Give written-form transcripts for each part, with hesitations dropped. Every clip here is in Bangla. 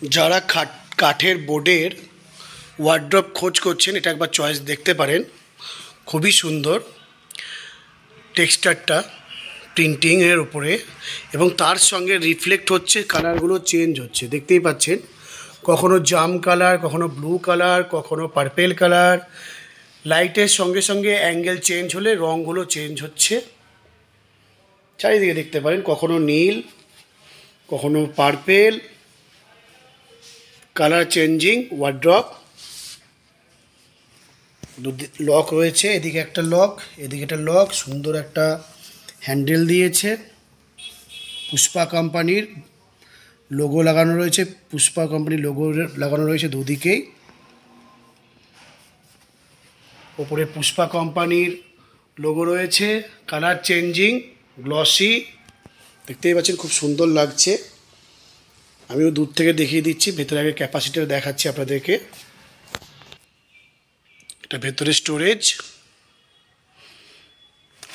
যারা কাঠের বোর্ডের ওয়ার্ড্রপ খোঁজ করছেন এটা একবার চয়েস দেখতে পারেন। খুবই সুন্দর টেক্সচারটা প্রিন্টিংয়ের উপরে, এবং তার সঙ্গে রিফ্লেক্ট হচ্ছে, কালারগুলো চেঞ্জ হচ্ছে দেখতেই পাচ্ছেন। কখনো জাম কালার, কখনো ব্লু কালার, কখনো পার্পেল কালার। লাইটের সঙ্গে সঙ্গে অ্যাঙ্গেল চেঞ্জ হলে রঙগুলো চেঞ্জ হচ্ছে। চারিদিকে দেখতে পারেন, কখনো নীল, কখনো purple, colour changing wardrobe. Lock রয়েছে, এদিকে একটা লক, এদিকে একটা লক, সুন্দর একটা হ্যান্ডেল দিয়েছে। পুষ্পা কোম্পানির লোগো লাগানো রয়েছে, পুষ্পা কোম্পানির লোগো লাগানো রয়েছে দুদিকেই। ওপরে পুষ্পা কোম্পানির লোগো রয়েছে, কালার চেঞ্জিং, গ্লসি, দেখতেই পাচ্ছেন খুব সুন্দর লাগছে। আমিও দূর থেকে দেখিয়ে দিচ্ছি, ভেতরে আগে ক্যাপাসিটার দেখাচ্ছি আপনাদেরকে। এটা ভেতরে স্টোরেজ,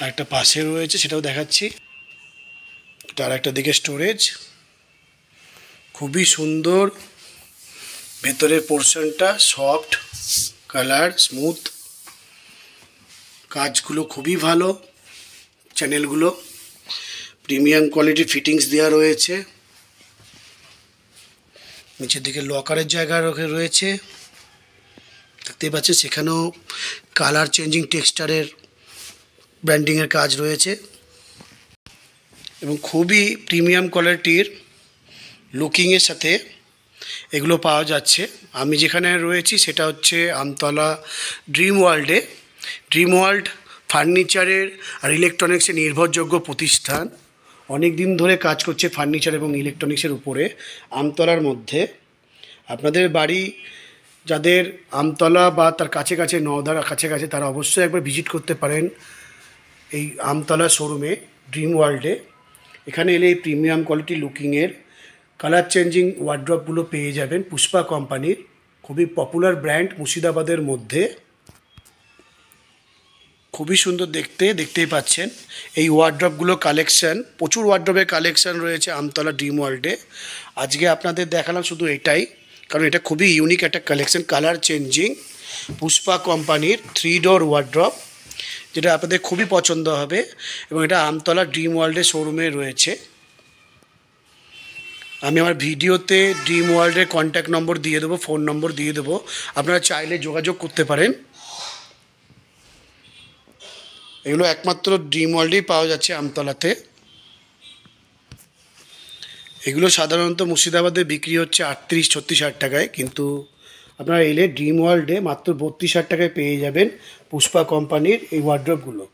আর একটা পাশে রয়েছে সেটাও দেখাচ্ছি। এটা আর একটা দিকে স্টোরেজ, খুবই সুন্দর। ভেতরের পোর্শনটা সফট কালার, স্মুথ, কাজগুলো খুবই ভালো, চ্যানেলগুলো প্রিমিয়াম কোয়ালিটি ফিটিংস দেওয়া রয়েছে। নিচের দিকে লকারের জায়গা রয়েছে, দেখতেই পাচ্ছেন সেখানেও কালার চেঞ্জিং টেক্সচারের ব্র্যান্ডিংয়ের কাজ রয়েছে, এবং খুবই প্রিমিয়াম কোয়ালিটির লুকিংয়ের সাথে এগুলো পাওয়া যাচ্ছে। আমি যেখানে রয়েছি সেটা হচ্ছে আমতলা ড্রিম ওয়ার্ল্ডে। ড্রিম ওয়ার্ল্ড ফার্নিচারের আর ইলেকট্রনিক্সের নির্ভরযোগ্য প্রতিষ্ঠান, অনেক দিন ধরে কাজ করছে ফার্নিচার এবং ইলেকট্রনিক্সের উপরে আমতলার মধ্যে। আপনাদের বাড়ি যাদের আমতলা বা তার কাছে কাছে, নওদার কাছে কাছে, তারা অবশ্যই একবার ভিজিট করতে পারেন এই আমতলা শোরুমে, ড্রিম ওয়ার্ল্ডে। এখানে এলে এই প্রিমিয়াম কোয়ালিটি লুকিংয়ের কালার চেঞ্জিং ওয়ার্ড্রপগুলো পেয়ে যাবেন। পুষ্পা কোম্পানির খুবই পপুলার ব্র্যান্ড মুর্শিদাবাদের মধ্যে, খুবই সুন্দর দেখতে, দেখতেই পাচ্ছেন। এই ওয়ার্ড্রপগুলো কালেকশান, প্রচুর ওয়ার্ড্রপের কালেকশান রয়েছে আমতলা ড্রিম ওয়ার্ল্ডে। আজকে আপনাদের দেখালাম শুধু এটাই, কারণ এটা খুবই ইউনিক একটা কালেকশান। কালার চেঞ্জিং পুষ্পা কোম্পানির 3 ডোর ওয়ার্ড্রপ, যেটা আপনাদের খুবই পছন্দ হবে, এবং এটা আমতলা ড্রিম ওয়ার্ল্ডের শোরুমে রয়েছে। আমি আমার ভিডিওতে ড্রিম ওয়ার্ল্ডের কন্ট্যাক্ট নম্বর দিয়ে দেবো, ফোন নম্বর দিয়ে দেবো, আপনারা চাইলে যোগাযোগ করতে পারেন। এগুলো একমাত্র ড্রিম ওয়ার্ল্ডেই পাওয়া যাচ্ছে আমতলাতে। এগুলো সাধারণত মুর্শিদাবাদে বিক্রি হচ্ছে 38-36 হাজার টাকায়, কিন্তু আপনারা এলে ড্রিম ওয়ার্ল্ডে মাত্র 32 হাজার টাকায় পেয়ে যাবেন পুষ্পা কোম্পানির এই ওয়ার্ড্রপগুলো।